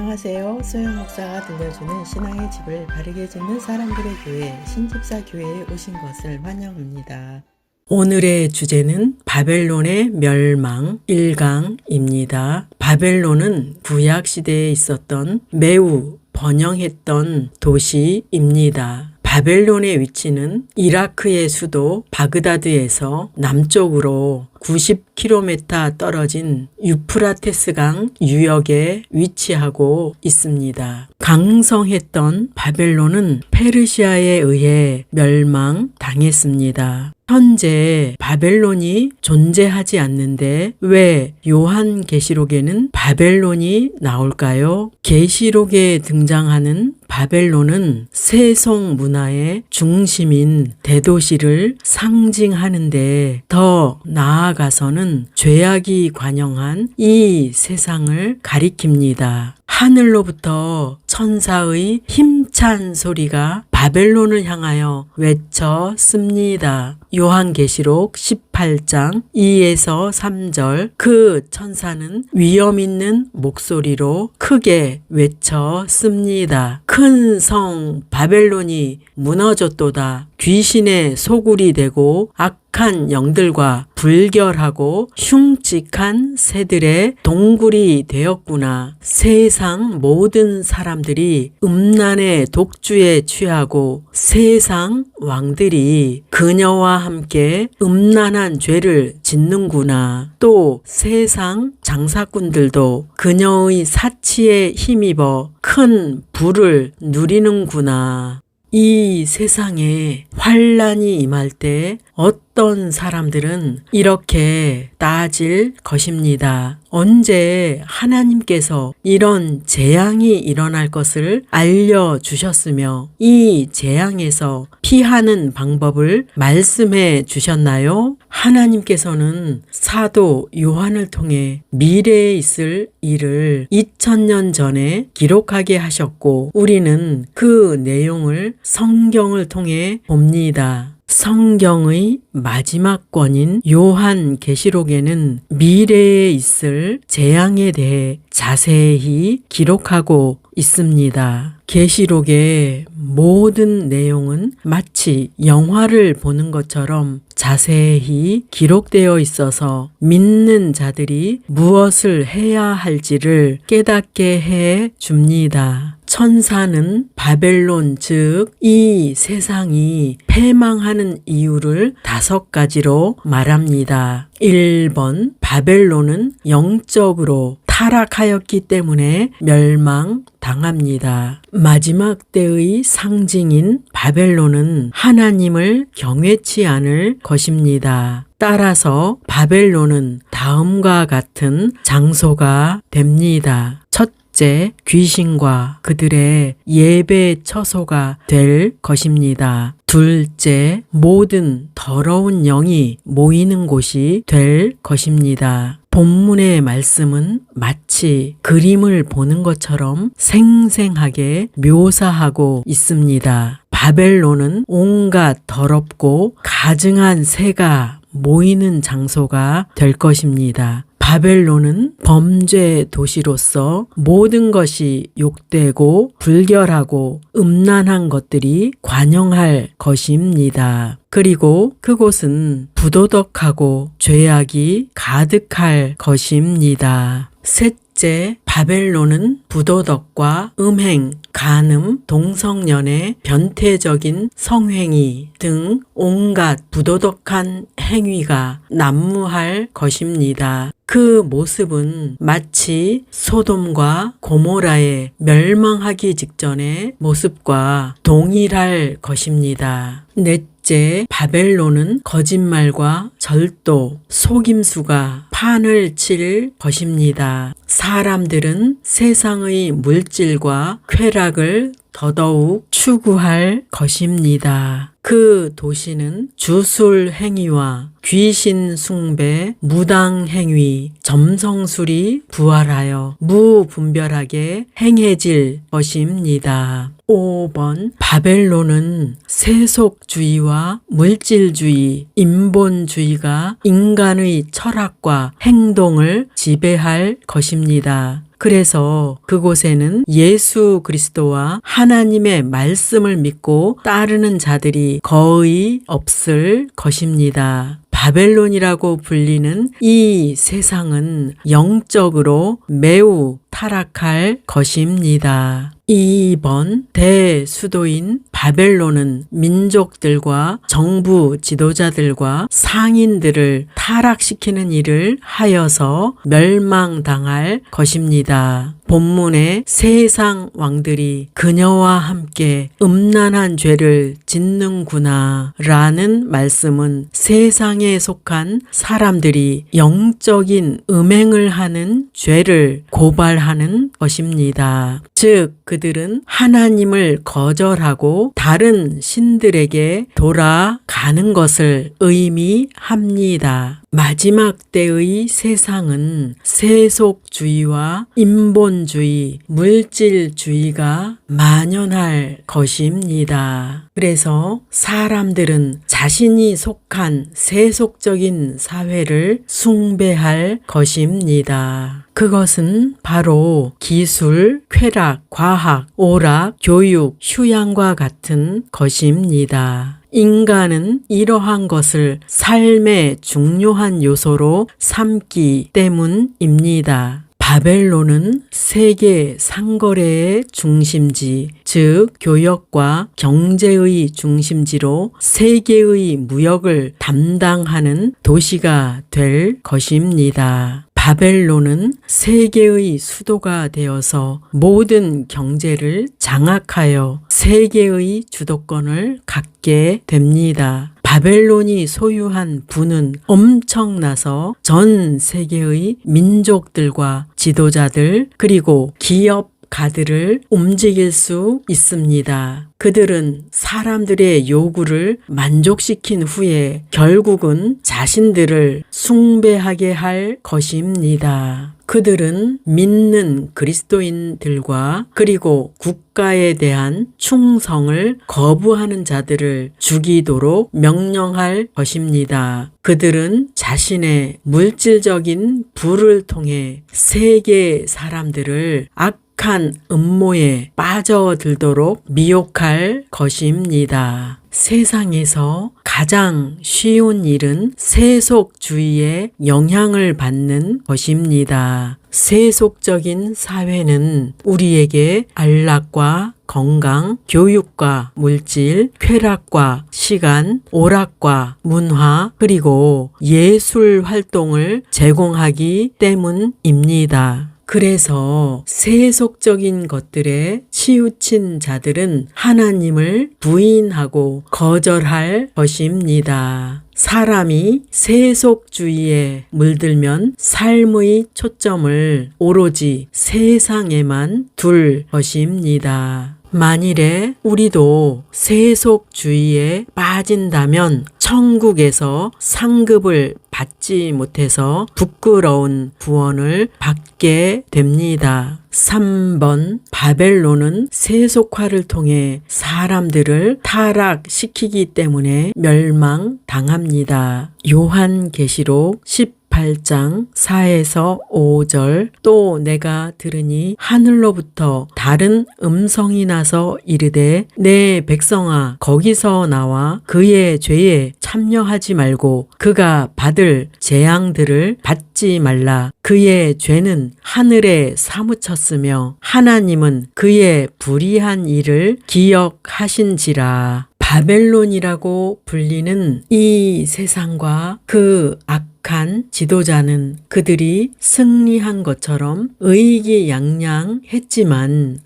안녕하세요. 소영 목사가 들려주는 신앙의 집을 바르게 짓는 사람들의 교회 신집사 교회에 오신 것을 환영합니다. 오늘의 주제는 바벨론의 멸망 1강입니다. 바벨론은 구약시대에 있었던 매우 번영했던 도시입니다. 바벨론의 위치는 이라크의 수도 바그다드에서 남쪽으로 90km 떨어진 유프라테스강 유역에 위치하고 있습니다. 강성했던 바벨론은 페르시아에 의해 멸망당했습니다. 현재 바벨론이 존재하지 않는데 왜 요한계시록에는 바벨론이 나올까요? 계시록에 등장하는 바벨론은 세속 문화의 중심인 대도시를 상징하는데 더 나아가서는 죄악이 관영한 이 세상을 가리킵니다. 하늘로부터 천사의 힘찬 소리가 바벨론을 향하여 외쳤습니다. 요한계시록 18장 2에서 3절 그 천사는 위엄 있는 목소리로 크게 외쳤습니다. 큰 성 바벨론이 무너졌도다. 귀신의 소굴이 되고 악한 영들과 불결하고 흉측한 새들의 동굴이 되었구나. 세상 모든 사람들이 음란의 독주에 취하고 세상 왕들이 그녀와 함께 음란한 죄를 짓는구나. 또 세상 장사꾼들도 그녀의 사치에 힘입어 큰 부를 누리는구나. 이 세상에 환란이 임할 때 어떤 사람들은 이렇게 따질 것입니다. 언제 하나님께서 이런 재앙이 일어날 것을 알려주셨으며 이 재앙에서 피하는 방법을 말씀해 주셨나요? 하나님께서는 사도 요한을 통해 미래에 있을 일을 2000년 전에 기록하게 하셨고 우리는 그 내용을 성경을 통해 봅니다. 성경의 마지막 권인 요한계시록에는 미래에 있을 재앙에 대해 자세히 기록하고 있습니다. 계시록의 모든 내용은 마치 영화를 보는 것처럼 자세히 기록되어 있어서 믿는 자들이 무엇을 해야 할지를 깨닫게 해 줍니다. 천사는 바벨론 즉 이 세상이 패망하는 이유를 5가지로 말합니다. 1번 바벨론은 영적으로 타락하였기 때문에 멸망당합니다. 마지막 때의 상징인 바벨론은 하나님을 경외치 않을 것입니다. 따라서 바벨론은 다음과 같은 장소가 됩니다. 첫째, 귀신과 그들의 예배 처소가 될 것입니다. 둘째, 모든 더러운 영이 모이는 곳이 될 것입니다. 본문의 말씀은 마치 그림을 보는 것처럼 생생하게 묘사하고 있습니다. 바벨론은 온갖 더럽고 가증한 새가 모이는 장소가 될 것입니다. 바벨론은 범죄 도시로서 모든 것이 욕되고 불결하고 음란한 것들이 관영할 것입니다. 그리고 그곳은 부도덕하고 죄악이 가득할 것입니다. 셋째, 바벨론은 부도덕과 음행, 간음, 동성연애, 변태적인 성행위 등 온갖 부도덕한 행위가 난무할 것입니다. 그 모습은 마치 소돔과 고모라의 멸망하기 직전의 모습과 동일할 것입니다. 넷째, 바벨론은 거짓말과 절도, 속임수가 판을 칠 것입니다. 사람들은 세상의 물질과 쾌락을 더더욱 추구할 것입니다. 그 도시는 주술 행위와 귀신 숭배, 무당 행위, 점성술이 부활하여 무분별하게 행해질 것입니다. 5번, 바벨론은 세속주의와 물질주의, 인본주의가 인간의 철학과 행동을 지배할 것입니다. 그래서 그곳에는 예수 그리스도와 하나님의 말씀을 믿고 따르는 자들이 거의 없을 것입니다. 바벨론이라고 불리는 이 세상은 영적으로 매우 타락할 것입니다. 이번 대수도인 바벨론은 민족들과 정부 지도자들과 상인들을 타락시키는 일을 하여서 멸망당할 것입니다. 본문의 세상 왕들이 그녀와 함께 음란한 죄를 짓는구나 라는 말씀은 세상에 속한 사람들이 영적인 음행을 하는 죄를 고발하는 것입니다. 즉 그들은 하나님을 거절하고 다른 신들에게 돌아가는 것을 의미합니다. 마지막 때의 세상은 세속주의와 인본주의, 물질주의가 만연할 것입니다. 그래서 사람들은 자신이 속한 세속적인 사회를 숭배할 것입니다. 그것은 바로 기술, 쾌락, 과학, 오락, 교육, 휴양과 같은 것입니다. 인간은 이러한 것을 삶의 중요한 요소로 삼기 때문입니다. 바벨론은 세계 상거래의 중심지, 즉 교역과 경제의 중심지로 세계의 무역을 담당하는 도시가 될 것입니다. 바벨론은 세계의 수도가 되어서 모든 경제를 장악하여 세계의 주도권을 갖게 됩니다. 바벨론이 소유한 부는 엄청나서 전 세계의 민족들과 지도자들 그리고 기업가들을 움직일 수 있습니다. 그들은 사람들의 요구를 만족시킨 후에 결국은 자신들을 숭배하게 할 것입니다. 그들은 믿는 그리스도인들과 그리고 국가에 대한 충성을 거부하는 자들을 죽이도록 명령할 것입니다. 그들은 자신의 물질적인 부를 통해 세계 사람들을 악한 음모에 빠져들도록 미혹할 것입니다. 세상에서 가장 쉬운 일은 세속주의의 영향을 받는 것입니다. 세속적인 사회는 우리에게 안락과 건강, 교육과 물질, 쾌락과 시간, 오락과 문화, 그리고 예술 활동을 제공하기 때문입니다. 그래서 세속적인 것들에 치우친 자들은 하나님을 부인하고 거절할 것입니다. 사람이 세속주의에 물들면 삶의 초점을 오로지 세상에만 둘 것입니다. 만일에 우리도 세속주의에 빠진다면 천국에서 상급을 받지 못해서 부끄러운 구원을 받게 됩니다. 3번 바벨론은 세속화를 통해 사람들을 타락시키기 때문에 멸망당합니다. 요한계시록 18장 4에서 5절 또 내가 들으니 하늘로부터 다른 음성이 나서 이르되 내 백성아 거기서 나와 그의 죄에 참여하지 말고 그가 받을 재앙들을 받지 말라. 그의 죄는 하늘에 사무쳤으며 하나님은 그의 불의한 일을 기억하신지라. 바벨론이라고 불리는 이 세상과 그 악한 지도자는 그들이 승리한 것처럼 의기양양했지만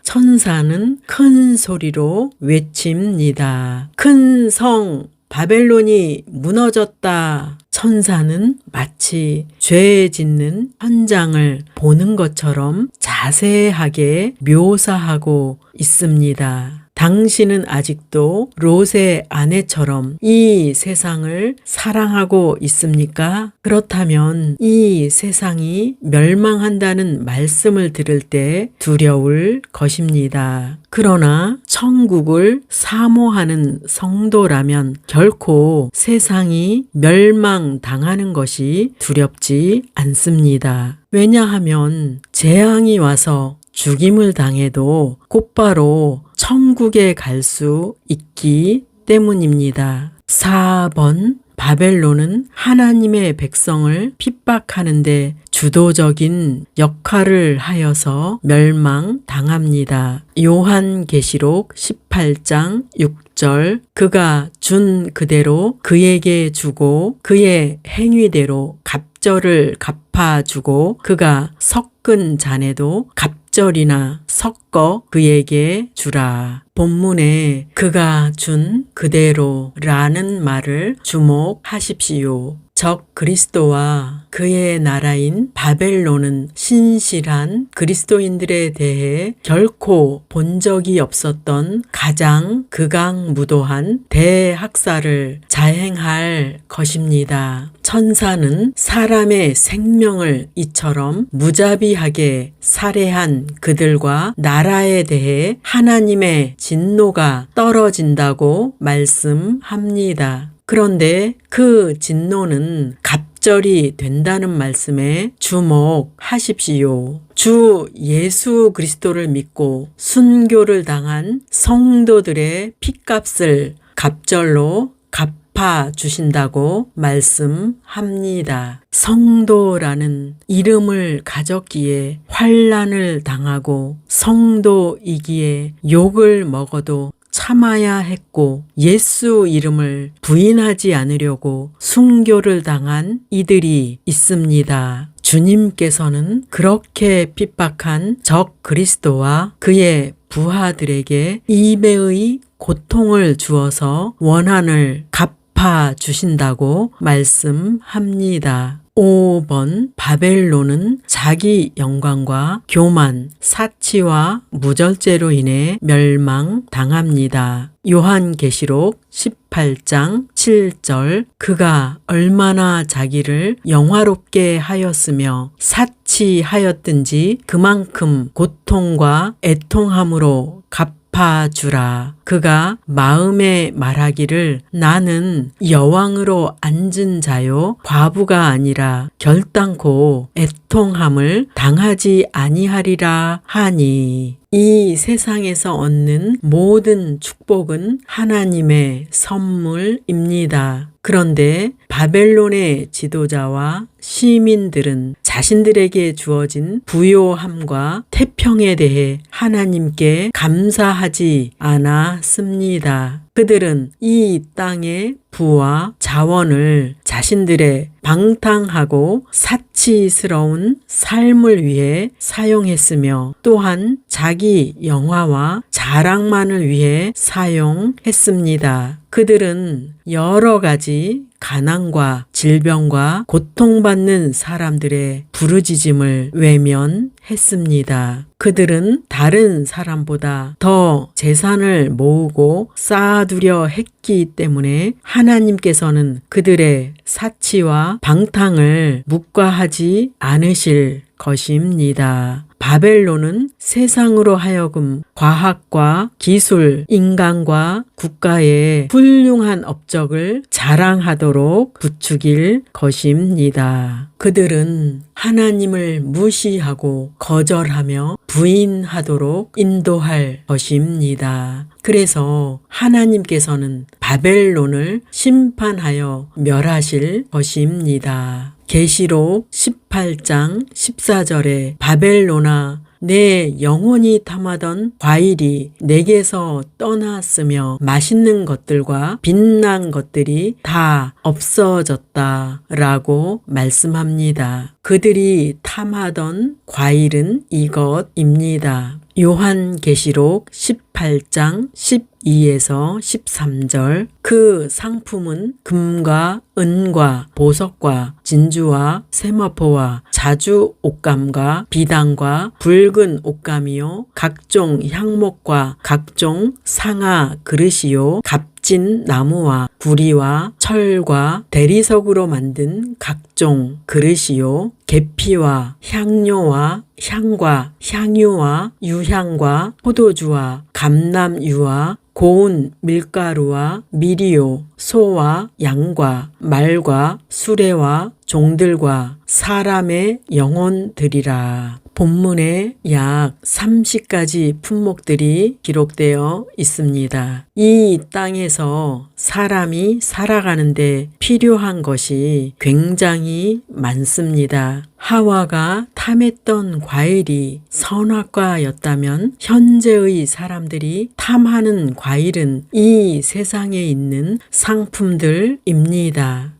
천사는 큰 소리로 외칩니다. 큰 성 바벨론이 무너졌다. 천사는 마치 죄 짓는 현장을 보는 것처럼 자세하게 묘사하고 있습니다. 당신은 아직도 롯의 아내처럼 이 세상을 사랑하고 있습니까? 그렇다면 이 세상이 멸망한다는 말씀을 들을 때 두려울 것입니다. 그러나 천국을 사모하는 성도라면 결코 세상이 멸망당하는 것이 두렵지 않습니다. 왜냐하면 재앙이 와서 죽임을 당해도 곧바로 천국에 갈 수 있기 때문입니다. 4번 바벨론은 하나님의 백성을 핍박하는데 주도적인 역할을 하여서 멸망당합니다. 요한계시록 18장 6절 그가 준 그대로 그에게 주고 그의 행위대로 갑절을 갚아주고 그가 섞은 잔에도 갑절이나 섞어 그에게 주라. 본문에 그가 준 그대로라는 말을 주목하십시오. 적 그리스도와 그의 나라인 바벨론은 신실한 그리스도인들에 대해 결코 본 적이 없었던 가장 극악무도한 대학살을 자행할 것입니다. 천사는 사람의 생명을 이처럼 무자비하게 살해한 그들과 나라에 대해 하나님의 진노가 떨어진다고 말씀합니다. 그런데 그 진노는 갑절이 된다는 말씀에 주목하십시오. 주 예수 그리스도를 믿고 순교를 당한 성도들의 핏값을 갑절로 갚아 주신다고 말씀합니다. 성도라는 이름을 가졌기에 환난을 당하고 성도이기에 욕을 먹어도 참아야 했고 예수 이름을 부인하지 않으려고 순교를 당한 이들이 있습니다. 주님께서는 그렇게 핍박한 적 그리스도와 그의 부하들에게 2배의 고통을 주어서 원한을 갚아 주신다고 말씀합니다. 5번 바벨론은 자기 영광과 교만, 사치와 무절제로 인해 멸망당합니다. 요한계시록 18장 7절 그가 얼마나 자기를 영화롭게 하였으며 사치하였든지 그만큼 고통과 애통함으로 갚아주라. 그가 마음에 말하기를 나는 여왕으로 앉은 자요 과부가 아니라 결단코 애통함을 당하지 아니하리라 하니 이 세상에서 얻는 모든 축복은 하나님의 선물입니다. 그런데 바벨론의 지도자와 시민들은 자신들에게 주어진 부요함과 태평에 대해 하나님께 감사하지 않았습니다. 그들은 이 땅의 부와 자원을 자신들의 방탕하고 사치스러운 삶을 위해 사용했으며 또한 자기 영화와 자랑만을 위해 사용했습니다. 그들은 여러 가지 가난과 질병과 고통받는 사람들의 부르짖음을 외면했습니다. 그들은 다른 사람보다 더 재산을 모으고 쌓아두려 했기 때문에 하나님께서는 그들의 사치와 방탕을 묵과하지 않으실 것입니다. 바벨론은 세상으로 하여금 과학과 기술, 인간과 국가의 훌륭한 업적을 자랑하도록 부추길 것입니다. 그들은 하나님을 무시하고 거절하며 부인하도록 인도할 것입니다. 그래서 하나님께서는 바벨론을 심판하여 멸하실 것입니다. 계시록 18장 14절에 바벨론아 내 영혼이 탐하던 과일이 내게서 떠났으며 맛있는 것들과 빛난 것들이 다 없어졌다 라고 말씀합니다. 그들이 탐하던 과일은 이것입니다. 요한계시록 18장 12에서 13절 그 상품은 금과 은과 보석과 진주와 세마포와 자주 옷감과 비단과 붉은 옷감이요 각종 향목과 각종 상아 그릇이요 값진 나무와 구리와 철과 대리석으로 만든 각종 그릇이요 계피와 향료와 향과 향유와 유향과 포도주와 감람유와 고운 밀가루와 미리요 소와 양과 말과 수레와 종들과 사람의 영혼들이라. 본문에 약 30가지 품목들이 기록되어 있습니다. 이 땅에서 사람이 살아가는데 필요한 것이 굉장히 많습니다. 하와가 탐했던 과일이 선악과였다면 현재의 사람들이 탐하는 과일은 이 세상에 있는 상품들입니다.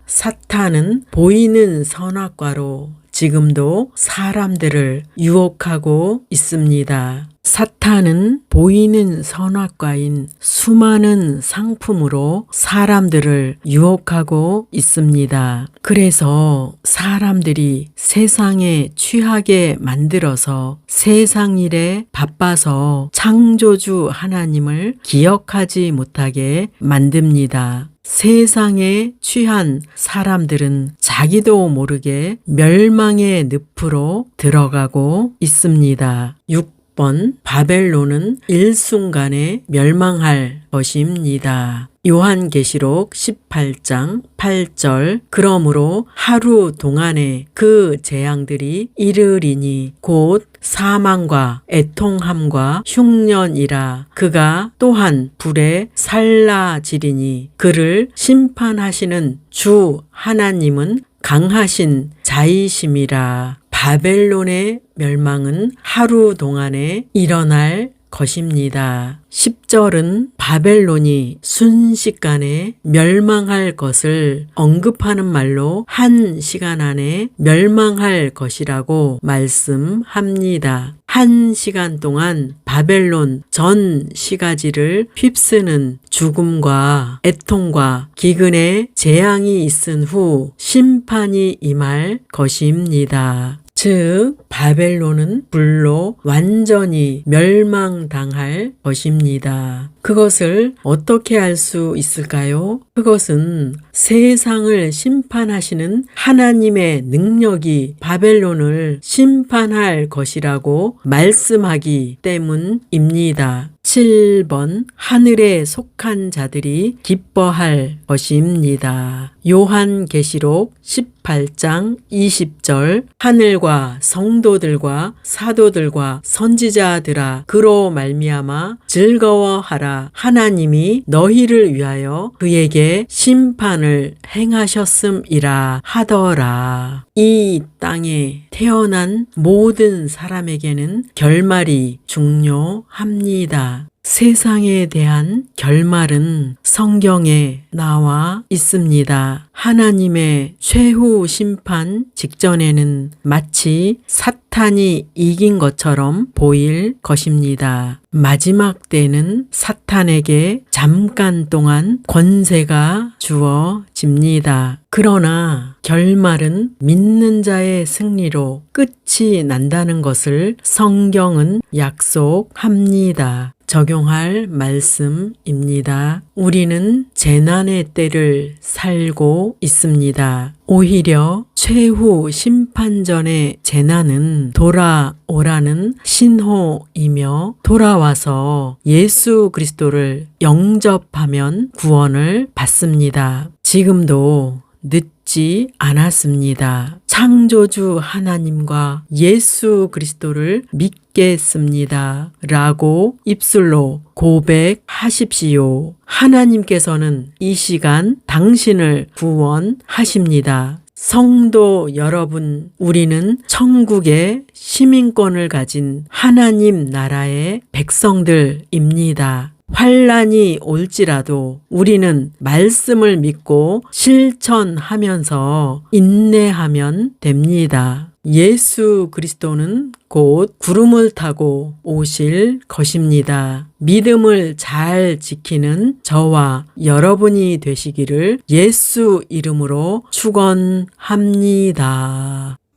사탄은 보이는 선악과로 지금도 사람들을 유혹하고 있습니다. 사탄은 보이는 선악과인 수많은 상품으로 사람들을 유혹하고 있습니다. 그래서 사람들이 세상에 취하게 만들어서 세상 일에 바빠서 창조주 하나님을 기억하지 못하게 만듭니다. 세상에 취한 사람들은 자기도 모르게 멸망의 늪으로 들어가고 있습니다. 6번 바벨론은 일순간에 멸망할 것입니다. 요한계시록 18장 8절 그러므로 하루 동안에 그 재앙들이 이르리니 곧 사망과 애통함과 흉년이라. 그가 또한 불에 살라지리니 그를 심판하시는 주 하나님은 강하신 자이심이라. 바벨론의 멸망은 하루 동안에 일어날 것입니다. 10절은 바벨론이 순식간에 멸망할 것을 언급하는 말로 한 시간 안에 멸망할 것이라고 말씀합니다. 한 시간 동안 바벨론 전 시가지를 휩쓰는 죽음과 애통과 기근의 재앙이 있은 후 심판이 임할 것입니다. 즉 바벨론은 불로 완전히 멸망당할 것입니다. 그것을 어떻게 알 수 있을까요? 그것은 세상을 심판하시는 하나님의 능력이 바벨론을 심판할 것이라고 말씀하기 때문입니다. 7번 하늘에 속한 자들이 기뻐할 것입니다. 요한계시록 18장 20절 하늘과 성도들과 사도들과 선지자들아 그로 말미암아 즐거워하라. 하나님이 너희를 위하여 그에게 심판을 행하셨음이라 하더라. 이 땅에 태어난 모든 사람에게는 결말이 중요합니다. 세상에 대한 결말은 성경에 나와 있습니다. 하나님의 최후 심판 직전에는 마치 사탄이 이긴 것처럼 보일 것입니다. 마지막 때는 사탄에게 잠깐 동안 권세가 주어집니다. 그러나 결말은 믿는 자의 승리로 끝이 난다는 것을 성경은 약속합니다. 적용할 말씀입니다. 우리는 재난의 때를 살고 있습니다. 오히려 최후 심판 전의 재난은 돌아오라는 신호이며 돌아와서 예수 그리스도를 영접하면 구원을 받습니다. 지금도 늦지 않았습니다. 창조주 하나님과 예수 그리스도를 믿겠습니다. 라고 입술로 고백하십시오. 하나님께서는 이 시간 당신을 구원하십니다. 성도 여러분, 우리는 천국의 시민권을 가진 하나님 나라의 백성들입니다. 환난이 올지라도 우리는 말씀을 믿고 실천하면서 인내하면 됩니다. 예수 그리스도는 곧 구름을 타고 오실 것입니다. 믿음을 잘 지키는 저와 여러분이 되시기를 예수 이름으로 축원합니다.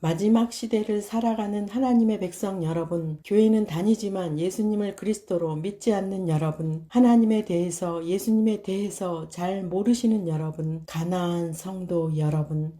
마지막 시대를 살아가는 하나님의 백성 여러분, 교회는 다니지만 예수님을 그리스도로 믿지 않는 여러분, 하나님에 대해서 예수님에 대해서 잘 모르시는 여러분, 가나안 성도 여러분,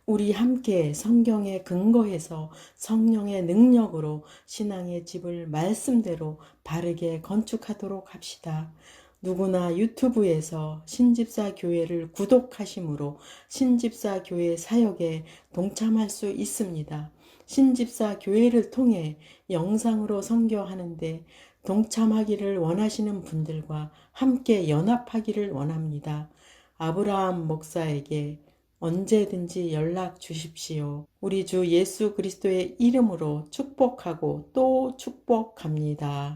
우리 함께 성경에 근거해서 성령의 능력으로 신앙의 집을 말씀대로 바르게 건축하도록 합시다. 누구나 유튜브에서 신집사 교회를 구독하심으로 신집사 교회 사역에 동참할 수 있습니다. 신집사 교회를 통해 영상으로 선교하는데 동참하기를 원하시는 분들과 함께 연합하기를 원합니다. 아브라함 목사에게 언제든지 연락 주십시오. 우리 주 예수 그리스도의 이름으로 축복하고 또 축복합니다.